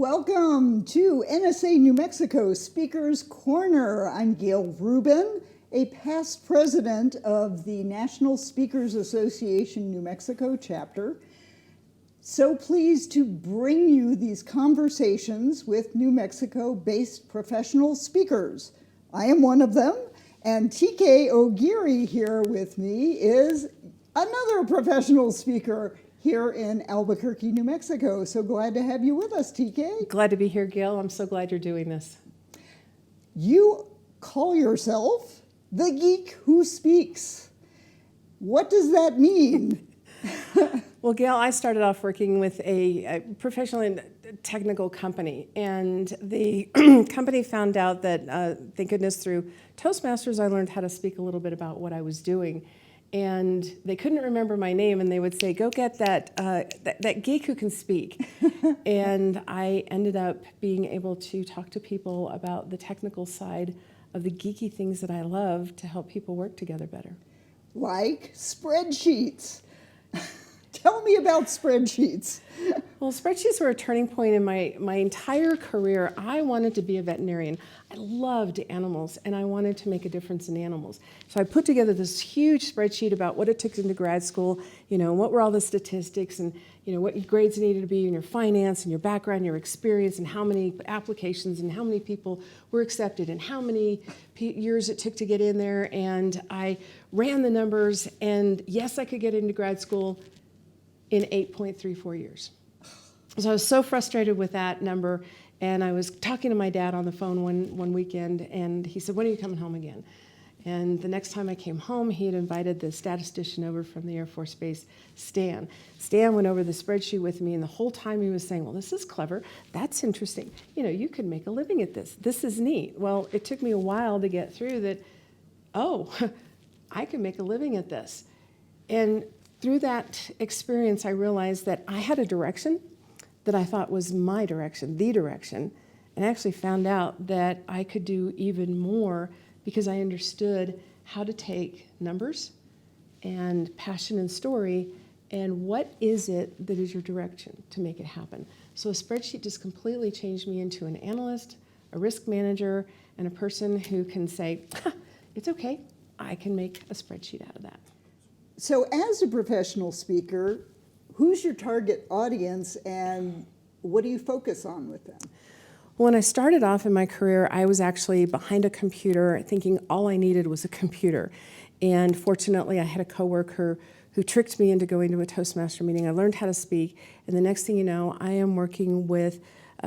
Welcome to NSA New Mexico Speakers Corner. I'm Gail Rubin, a past president of the National Speakers Association New Mexico chapter. So pleased to bring you these conversations with New Mexico-based professional speakers. I am one of them, and TK O'Geary here with me is another professional speaker here in Albuquerque, New Mexico. So glad to have you with us, TK. Glad to be here, Gail. I'm so glad you're doing this. You call yourself the geek who speaks. What does that mean? Well, Gail, I started off working with a professional and technical company, and the company found out that, thank goodness, through Toastmasters, I learned how to speak a little bit about what I was doing. And they couldn't remember my name, and they would say, go get that geek who can speak. And I ended up being able to talk to people about the technical side of the geeky things that I love to help people work together better. Like spreadsheets. Tell me about spreadsheets. Well, spreadsheets were a turning point in my entire career. I wanted to be a veterinarian. I loved animals, and I wanted to make a difference in animals. So I put together this huge spreadsheet about what it took into grad school, what were all the statistics, and what your grades needed to be in your finance and your background, your experience, and how many applications and how many people were accepted and how many years it took to get in there. And I ran the numbers, and yes, I could get into grad school in 8.34 years. So I was so frustrated with that number, and I was talking to my dad on the phone one weekend, and he said, when are you coming home again? And the next time I came home, he had invited the statistician over from the Air Force Base, Stan. Stan went over the spreadsheet with me, and the whole time he was saying, well, this is clever, that's interesting. You could make a living at this. This is neat. Well, it took me a while to get through that, oh, I can make a living at this. And through that experience, I realized that I had a direction that I thought was my direction, the direction, and I actually found out that I could do even more because I understood how to take numbers and passion and story and what is it that is your direction to make it happen. So a spreadsheet just completely changed me into an analyst, a risk manager, and a person who can say, it's okay, I can make a spreadsheet out of that. So as a professional speaker, who's your target audience and what do you focus on with them? When I started off in my career, I was actually behind a computer thinking all I needed was a computer. And fortunately, I had a coworker who tricked me into going to a Toastmaster meeting. I learned how to speak, and the next thing you know, I am working with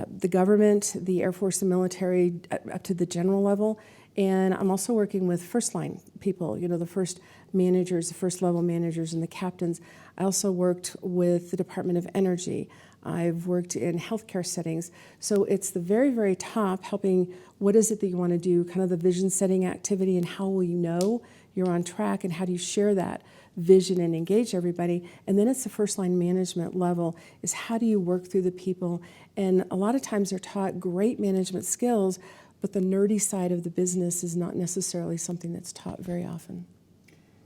the government, the Air Force and military, up to the general level. And I'm also working with first-line people, the first managers, the first-level managers, and the captains. I also worked with the Department of Energy. I've worked in healthcare settings. So it's the very, very top, helping what is it that you want to do, kind of the vision-setting activity, and how will you know you're on track, and how do you share that vision and engage everybody. And then it's the first-line management level, is how do you work through the people. And a lot of times they're taught great management skills, but the nerdy side of the business is not necessarily something that's taught very often.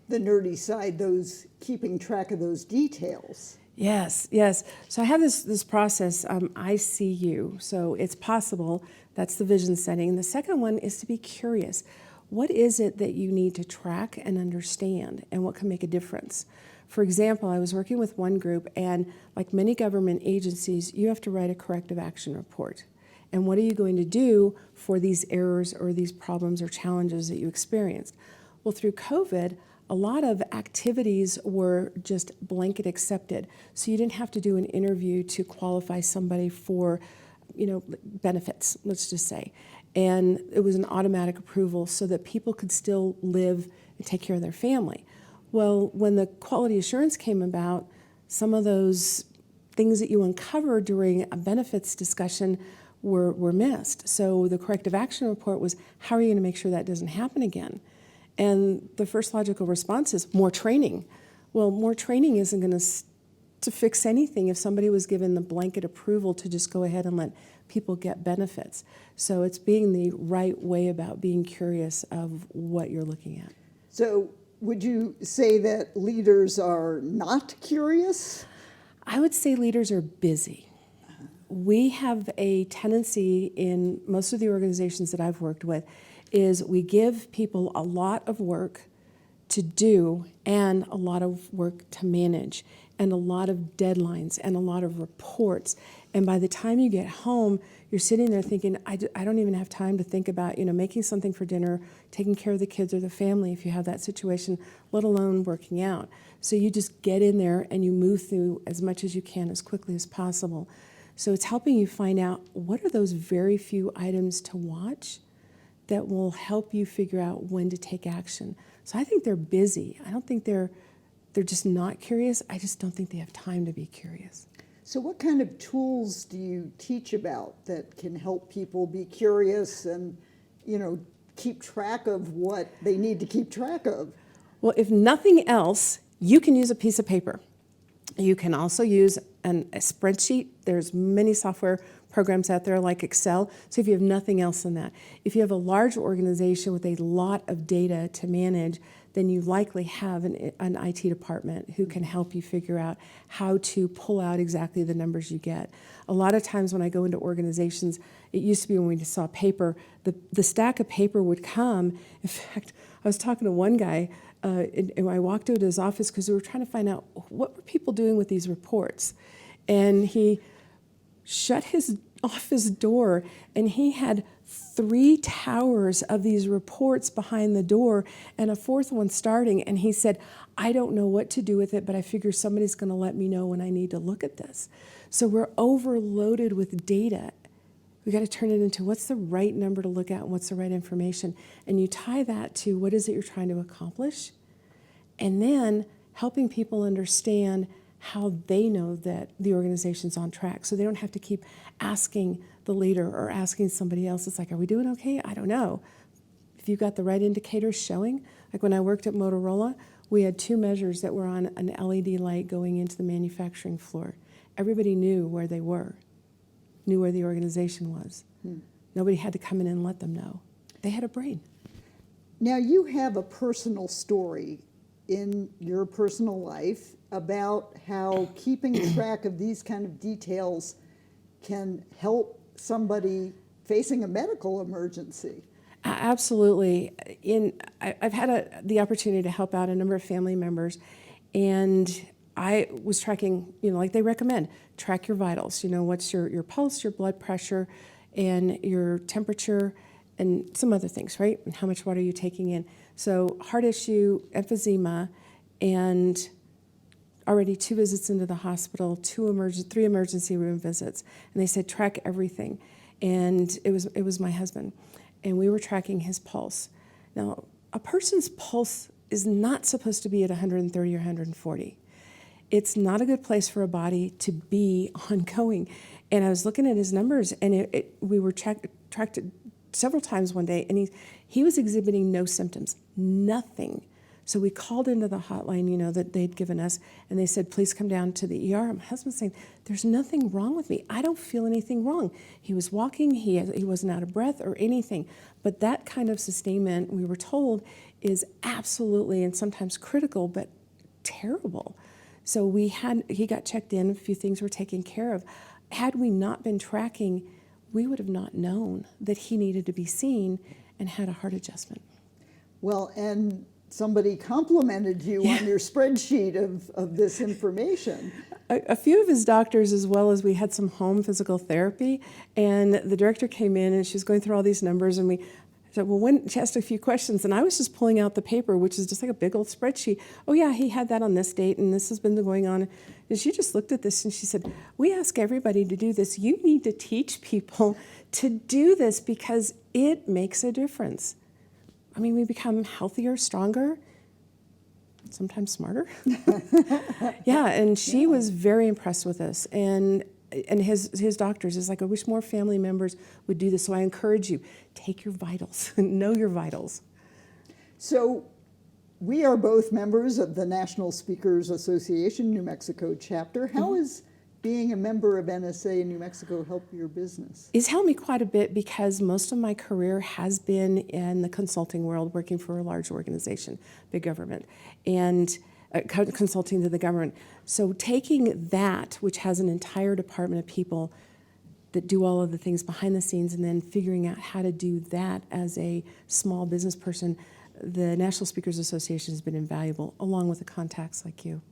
The nerdy side, those keeping track of those details. Yes, yes. So I have this process, I see you. So it's possible, that's the vision setting. The second one is to be curious. What is it that you need to track and understand, and what can make a difference? For example, I was working with one group, and like many government agencies, you have to write a corrective action report. And what are you going to do for these errors or these problems or challenges that you experienced? Well, through COVID, a lot of activities were just blanket accepted. So you didn't have to do an interview to qualify somebody for, benefits, let's just say. And it was an automatic approval so that people could still live and take care of their family. Well, when the quality assurance came about, some of those things that you uncovered during a benefits discussion were missed. So the corrective action report was, how are you going to make sure that doesn't happen again? And the first logical response is more training. Well, more training isn't going to fix anything if somebody was given the blanket approval to just go ahead and let people get benefits. So it's being the right way about being curious of what you're looking at. So would you say that leaders are not curious? I would say leaders are busy. we have a tendency in most of the organizations that I've worked with is we give people a lot of work to do and a lot of work to manage and a lot of deadlines and a lot of reports. And by the time you get home, you're sitting there thinking, I don't even have time to think about, making something for dinner, taking care of the kids or the family if you have that situation, let alone working out. So you just get in there and you move through as much as you can as quickly as possible. So it's helping you find out what are those very few items to watch that will help you figure out when to take action. So I think they're busy. I don't think they're just not curious. I just don't think they have time to be curious. So what kind of tools do you teach about that can help people be curious and, keep track of what they need to keep track of? Well, if nothing else, you can use a piece of paper. You can also use a spreadsheet. There's many software programs out there like Excel. So if you have nothing else than that, if you have a large organization with a lot of data to manage, then you likely have an IT department who can help you figure out how to pull out exactly the numbers you get. A lot of times when I go into organizations, it used to be when we saw paper, the stack of paper would come. In fact, I was talking to one guy, and I walked into his office because we were trying to find out what were people doing with these reports. And he shut his office door, and he had 3 towers of these reports behind the door and a 4th one starting. And he said, I don't know what to do with it, but I figure somebody's going to let me know when I need to look at this. So we're overloaded with data. We got to turn it into what's the right number to look at and what's the right information. And you tie that to what is it you're trying to accomplish. And then helping people understand how they know that the organization's on track. So they don't have to keep asking the leader or asking somebody else. It's like, are we doing okay? I don't know. If you've got the right indicators showing, like when I worked at Motorola, we had 2 measures that were on an LED light going into the manufacturing floor. Everybody knew where they were, knew where the organization was. Nobody had to come in and let them know. They had a brain. Now you have a personal story in your personal life about how keeping track of these kind of details can help somebody facing a medical emergency. Absolutely. I've had the opportunity to help out a number of family members, and I was tracking, like they recommend, track your vitals. What's your pulse, your blood pressure, and your temperature, and some other things, right? And how much water are you taking in? So heart issue, emphysema, and already 2 visits into the hospital, 3 emergency room visits, and they said track everything. And it was my husband, and we were tracking his pulse. Now, a person's pulse is not supposed to be at 130 or 140. It's not a good place for a body to be ongoing. And I was looking at his numbers, and we were tracked it several times one day, and he was exhibiting no symptoms, nothing. So we called into the hotline, that they'd given us, and they said, please come down to the ER. My husband's saying, there's nothing wrong with me. I don't feel anything wrong. He was walking, he wasn't out of breath or anything. But that kind of sustainment, we were told, is absolutely and sometimes critical, but terrible. So he got checked in, a few things were taken care of. Had we not been tracking, we would have not known that he needed to be seen and had a heart adjustment. Well, and somebody complimented you on your spreadsheet of this information. A few of his doctors, as well as we had some home physical therapy, and the director came in and she was going through all these numbers, and we said, well, she asked a few questions, and I was just pulling out the paper, which is just like a big old spreadsheet. Oh yeah, he had that on this date, and this has been going on. And she just looked at this and she said, we ask everybody to do this. You need to teach people to do this because it makes a difference. I mean, we become healthier, stronger, sometimes smarter. Yeah, and she was very impressed with us. And his doctors is like, I wish more family members would do this. So I encourage you, take your vitals, know your vitals. So we are both members of the National Speakers Association New Mexico chapter. How is being a member of NSA in New Mexico help your business? It's helped me quite a bit because most of my career has been in the consulting world, working for a large organization, big government, and consulting to the government. So taking that, which has an entire department of people, that do all of the things behind the scenes, and then figuring out how to do that as a small business person. The National Speakers Association has been invaluable, along with the contacts like you.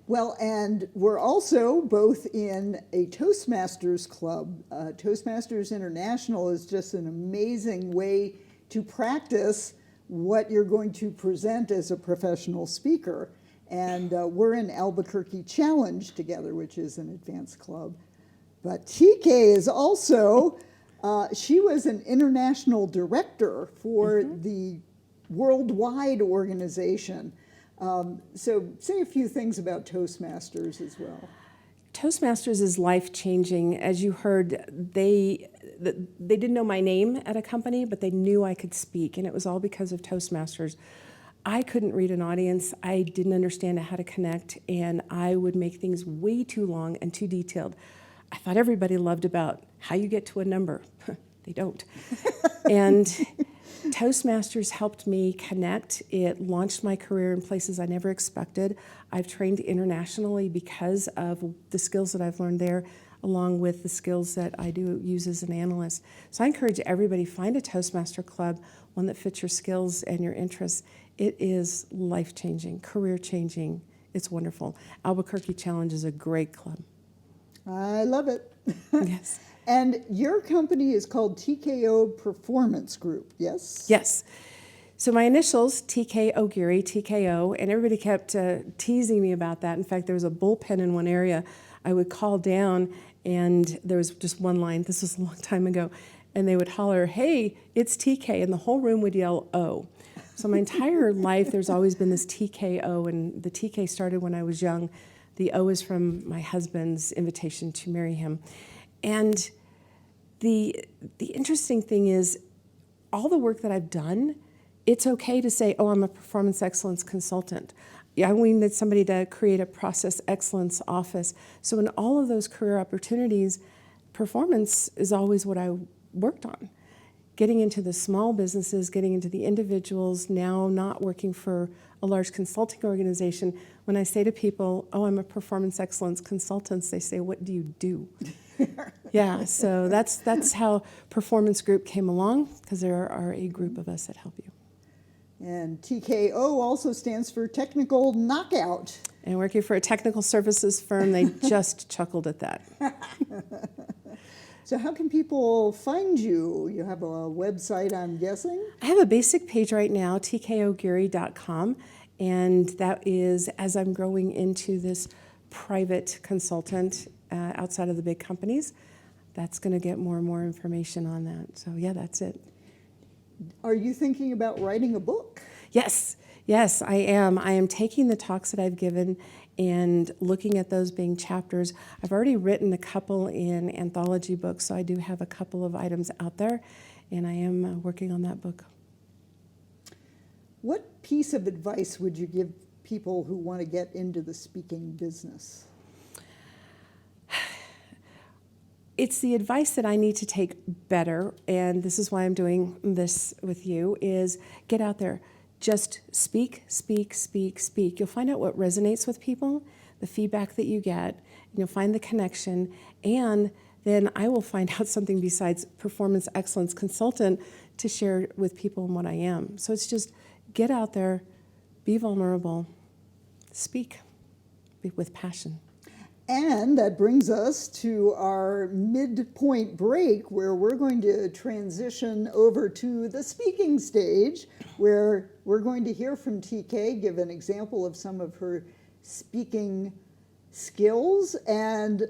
Well, and we're also both in a Toastmasters club. Toastmasters International is just an amazing way to practice what you're going to present as a professional speaker. And we're in Albuquerque Challenge together, which is an advanced club. But TK is also, she was an international director for the worldwide organization. So say a few things about Toastmasters as well. Toastmasters is life-changing. As you heard, they didn't know my name at a company, but they knew I could speak, and it was all because of Toastmasters. I couldn't read an audience. I didn't understand how to connect, and I would make things way too long and too detailed. I thought everybody loved about how you get to a number. They don't. And Toastmasters helped me connect. It launched my career in places I never expected. I've trained internationally because of the skills that I've learned there, along with the skills that I do use as an analyst. So I encourage everybody, find a Toastmaster club, one that fits your skills and your interests. It is life-changing, career-changing. It's wonderful. Albuquerque Challenge is a great club. I love it. Yes. And your company is called TKO Performance Group, yes? Yes. So my initials, TK O'Geary, TKO, and everybody kept teasing me about that. In fact, there was a bullpen in one area. I would call down, and there was just one line. This was a long time ago. And they would holler, "Hey, it's TK," and the whole room would yell, "Oh." So my entire life, there's always been this TKO, and the TK started when I was young. The O is from my husband's invitation to marry him. And the interesting thing is, all the work that I've done, it's okay to say, oh, I'm a performance excellence consultant. Yeah, we need somebody to create a process excellence office. So in all of those career opportunities, performance is always what I worked on. Getting into the small businesses, getting into the individuals, now not working for a large consulting organization. When I say to people, oh, I'm a performance excellence consultant, they say, what do you do? Yeah, so that's how Performance Group came along, because there are a group of us that help you. And TKO also stands for Technical Knockout. And working for a technical services firm, they just chuckled at that. So how can people find you? You have a website, I'm guessing? I have a basic page right now, tkogeary.com, and that is, as I'm growing into this private consultant outside of the big companies, that's going to get more and more information on that. So yeah, that's it. Are you thinking about writing a book? Yes, I am. I am taking the talks that I've given and looking at those being chapters. I've already written a couple in anthology books, so I do have a couple of items out there, and I am working on that book. What piece of advice would you give people who want to get into the speaking business? It's the advice that I need to take better, and this is why I'm doing this with you, is get out there. Just speak, speak, speak, speak. You'll find out what resonates with people, the feedback that you get, and you'll find the connection, and then I will find out something besides performance excellence consultant to share with people and what I am. So it's just get out there, be vulnerable, speak with passion. And that brings us to our midpoint break, where we're going to transition over to the speaking stage, where we're going to hear from TK, give an example of some of her speaking skills. And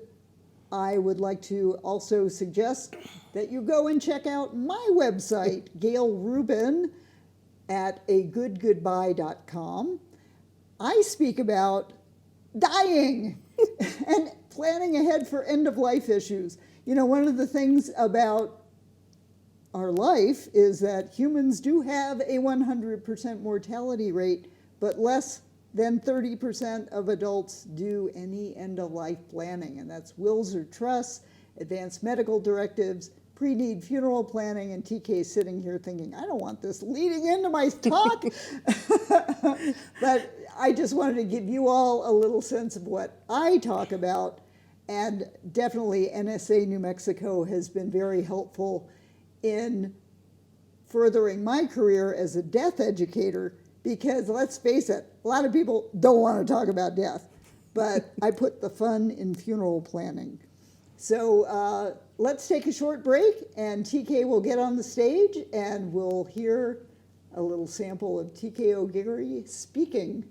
I would like to also suggest that you go and check out my website, Gail Rubin, at agoodgoodbye.com. I speak about dying and planning ahead for end-of-life issues. You know, one of the things about our life is that humans do have a 100% mortality rate, but less than 30% of adults do any end-of-life planning, and that's wills or trusts, advanced medical directives, pre-need funeral planning, and TK sitting here thinking, I don't want this leading into my talk. But I just wanted to give you all a little sense of what I talk about. And definitely NSA New Mexico has been very helpful in furthering my career as a death educator, because let's face it, a lot of people don't want to talk about death, but I put the fun in funeral planning. So let's take a short break, and TK will get on the stage, and we'll hear a little sample of TK O'Geary speaking.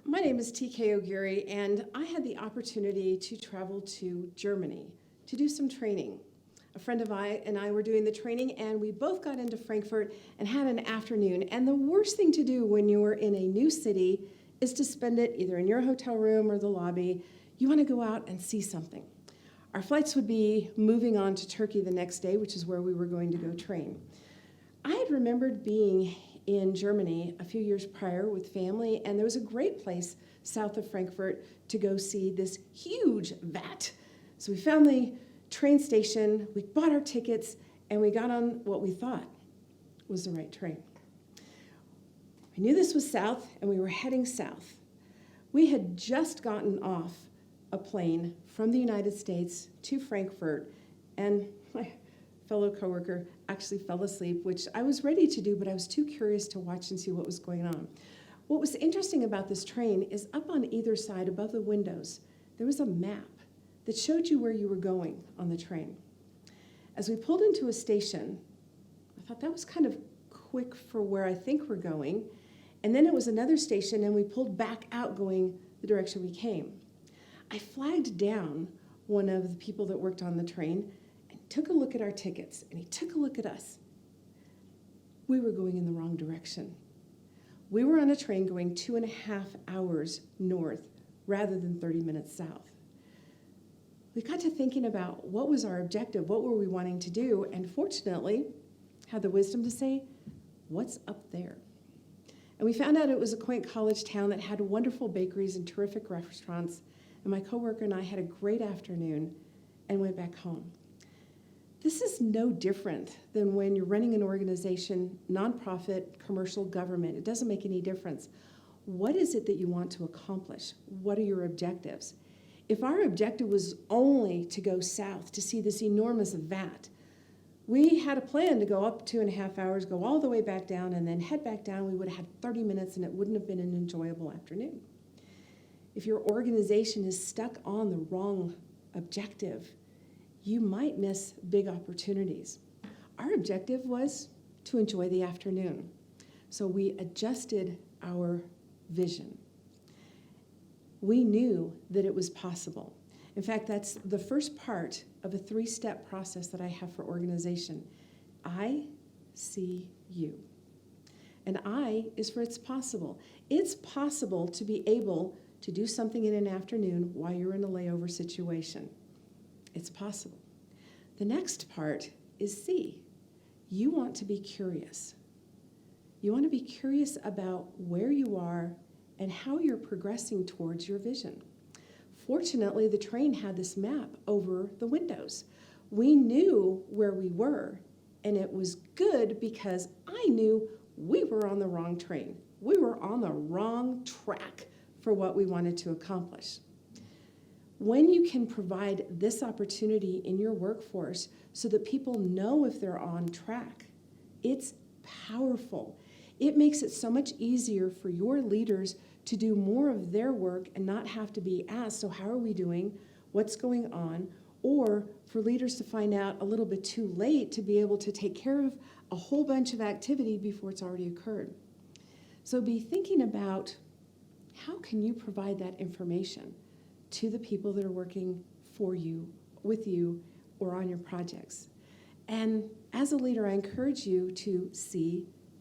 My name is TK O'Geary, and I had the opportunity to travel to Germany to do some training. A friend of mine and I were doing the training, and we both got into Frankfurt and had an afternoon. And the worst thing to do when you're in a new city is to spend it either in your hotel room or the lobby. You want to go out and see something. Our flights would be moving on to Turkey the next day, which is where we were going to go train. I had remembered being in Germany a few years prior with family, and there was a great place south of Frankfurt to go see this huge vat. So we found the train station, we bought our tickets, and we got on what we thought was the right train. We knew this was south, and we were heading south. We had just gotten off a plane from the United States to Frankfurt, and my fellow coworker actually fell asleep, which I was ready to do, but I was too curious to watch and see what was going on. What was interesting about this train is up on either side, above the windows, there was a map that showed you where you were going on the train. As we pulled into a station, I thought that was kind of quick for where I think we're going. And then it was another station, and we pulled back out going the direction we came. I flagged down one of the people that worked on the train and took a look at our tickets, and he took a look at us. We were going in the wrong direction. We were on a train going 2.5 hours north rather than 30 minutes south. We got to thinking about what was our objective, what were we wanting to do, and fortunately had the wisdom to say, what's up there? And we found out it was a quaint college town that had wonderful bakeries and terrific restaurants, and my coworker and I had a great afternoon and went back home. This is no different than when you're running an organization, nonprofit, commercial, government. It doesn't make any difference. What is it that you want to accomplish? What are your objectives? If our objective was only to go south to see this enormous vat, we had a plan to go up 2.5 hours, go all the way back down, and then head back down. We would have had 30 minutes, and it wouldn't have been an enjoyable afternoon. If your organization is stuck on the wrong objective, you might miss big opportunities. Our objective was to enjoy the afternoon. So we adjusted our vision. We knew that it was possible. In fact, that's the first part of a 3-step process that I have for organization. I see you. And I is for it's possible. It's possible to be able to do something in an afternoon while you're in a layover situation. It's possible. The next part is C. You want to be curious. You want to be curious about where you are and how you're progressing towards your vision. Fortunately, the train had this map over the windows. We knew where we were, and it was good because I knew we were on the wrong train. We were on the wrong track for what we wanted to accomplish. When you can provide this opportunity in your workforce so that people know if they're on track, it's powerful. It makes it so much easier for your leaders to do more of their work and not have to be asked, so how are we doing? What's going on? Or for leaders to find out a little bit too late to be able to take care of a whole bunch of activity before it's already occurred. So be thinking about how can you provide that information to the people that are working for you, with you, or on your projects. And as a leader, I encourage you to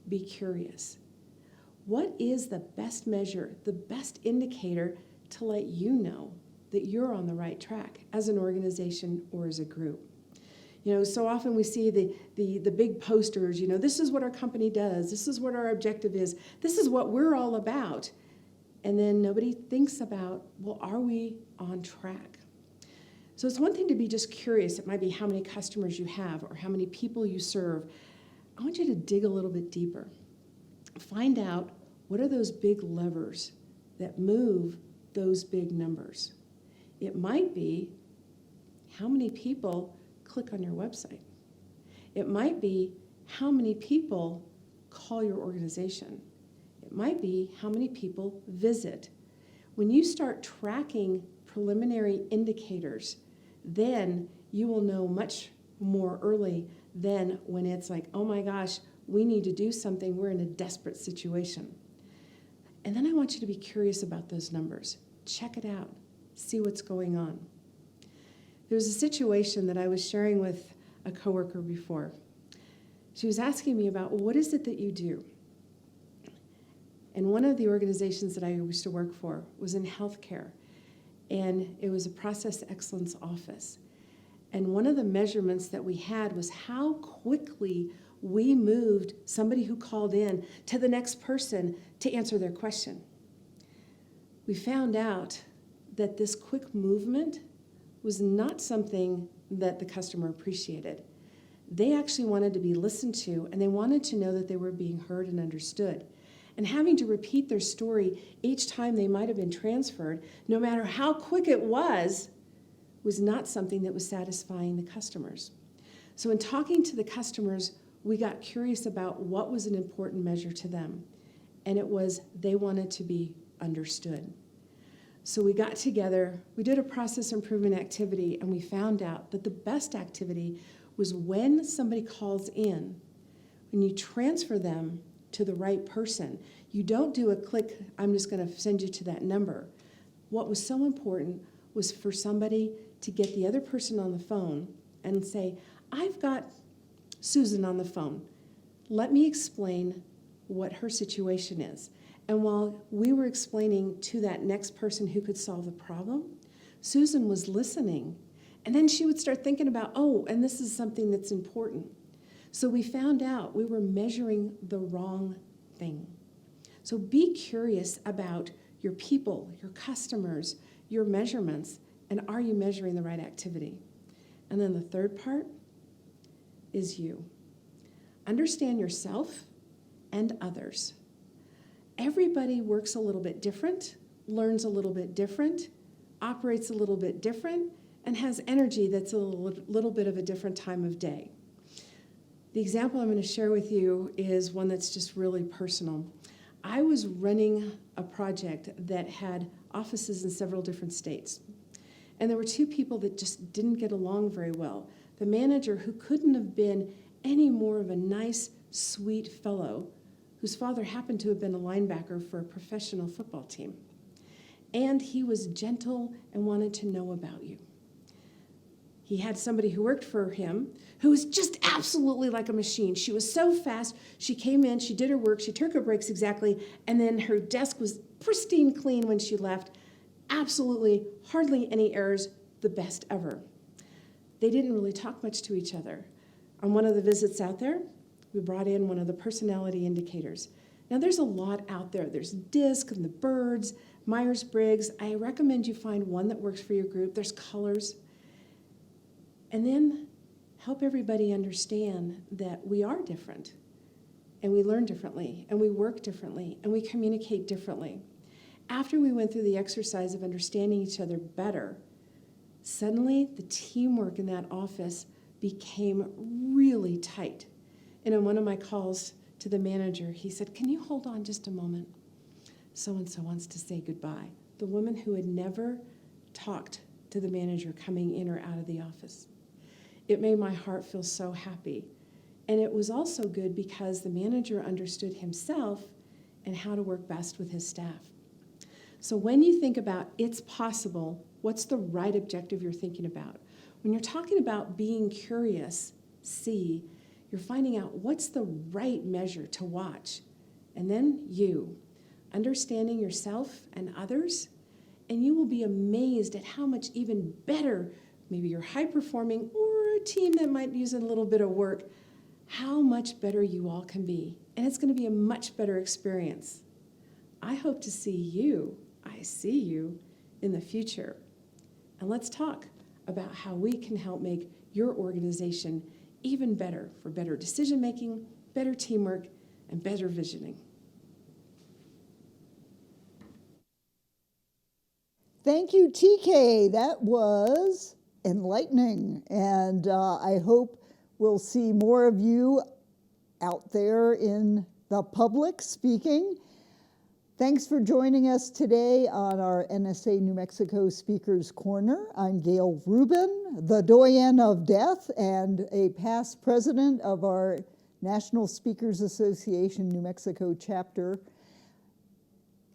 be curious. What is the best measure, the best indicator to let you know that you're on the right track as an organization or as a group? You know, so often we see the big posters, you know, this is what our company does, this is what our objective is, this is what we're all about. And then nobody thinks about, well, are we on track? So it's one thing to be just curious. It might be how many customers you have or how many people you serve. I want you to dig a little bit deeper. Find out what are those big levers that move those big numbers. It might be how many people click on your website. It might be how many people call your organization. It might be how many people visit. When you start tracking preliminary indicators, then you will know much more early than when it's like, oh my gosh, we need to do something, we're in a desperate situation. And then I want you to be curious about those numbers. Check it out, see what's going on. There was a situation that I was sharing with a coworker before. She was asking me about, well, what is it that you do? And one of the organizations that I used to work for was in healthcare, and it was a process excellence office. And one of the measurements that we had was how quickly we moved somebody who called in to the next person to answer their question. We found out that this quick movement was not something that the customer appreciated. They actually wanted to be listened to, and they wanted to know that they were being heard and understood. And having to repeat their story each time they might have been transferred, no matter how quick it was not something that was satisfying the customers. So in talking to the customers, we got curious about what was an important measure to them. And it was they wanted to be understood. So we got together, we did a process improvement activity, and we found out that the best activity was when somebody calls in, when you transfer them to the right person. You don't do a click, I'm just going to send you to that number. What was so important was for somebody to get the other person on the phone and say, I've got Susan on the phone. Let me explain what her situation is. And while we were explaining to that next person who could solve the problem, Susan was listening. And then she would start thinking about, oh, and this is something that's important. So we found out we were measuring the wrong thing. So be curious about your people, your customers, your measurements, and are you measuring the right activity? And then the third part is you. Understand yourself and others. Everybody works a little bit different, learns a little bit different, operates a little bit different, and has energy that's a little bit of a different time of day. The example I'm going to share with you is one that's just really personal. I was running a project that had offices in several different states. And there were two people that just didn't get along very well. The manager, who couldn't have been any more of a nice, sweet fellow, whose father happened to have been a linebacker for a professional football team. And he was gentle and wanted to know about you. He had somebody who worked for him who was just absolutely like a machine. She was so fast. She came in, she did her work, she took her breaks exactly, and then her desk was pristine clean when she left. Absolutely, hardly any errors, the best ever. They didn't really talk much to each other. On one of the visits out there, we brought in one of the personality indicators. Now, there's a lot out there. There's DISC and the birds, Myers-Briggs. I recommend you find one that works for your group. There's colors. And then help everybody understand that we are different, and we learn differently, and we work differently, and we communicate differently. After we went through the exercise of understanding each other better, suddenly the teamwork in that office became really tight. And in one of my calls to the manager, he said, "Can you hold on just a moment?" so-and-so wants to say goodbye. The woman who had never talked to the manager coming in or out of the office. It made my heart feel so happy. And it was also good because the manager understood himself and how to work best with his staff. So when you think about it's possible, what's the right objective you're thinking about? When you're talking about being curious, see, you're finding out what's the right measure to watch. And then you, understanding yourself and others, and you will be amazed at how much even better, maybe you're high-performing or a team that might use a little bit of work, how much better you all can be. And it's going to be a much better experience. I hope to see you, I see you, in the future. And let's talk about how we can help make your organization even better for better decision-making, better teamwork, and better visioning. Thank you, TK. That was enlightening. And I hope we'll see more of you out there in the public speaking. Thanks for joining us today on our NSA New Mexico Speakers Corner. I'm Gail Rubin, the doyen of death and a past president of our National Speakers Association New Mexico chapter.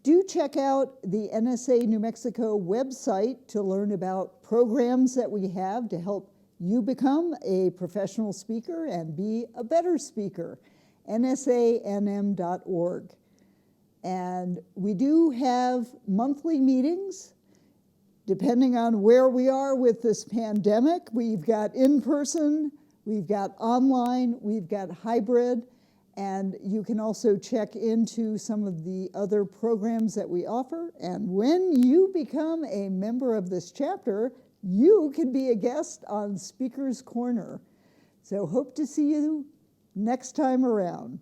Do check out the NSA New Mexico website to learn about programs that we have to help you become a professional speaker and be a better speaker, NSA-NM.org. And we do have monthly meetings, depending on where we are with this pandemic. We've got in-person, we've got online, we've got hybrid, and you can also check into some of the other programs that we offer. And when you become a member of this chapter, you can be a guest on Speakers Corner. So hope to see you next time around.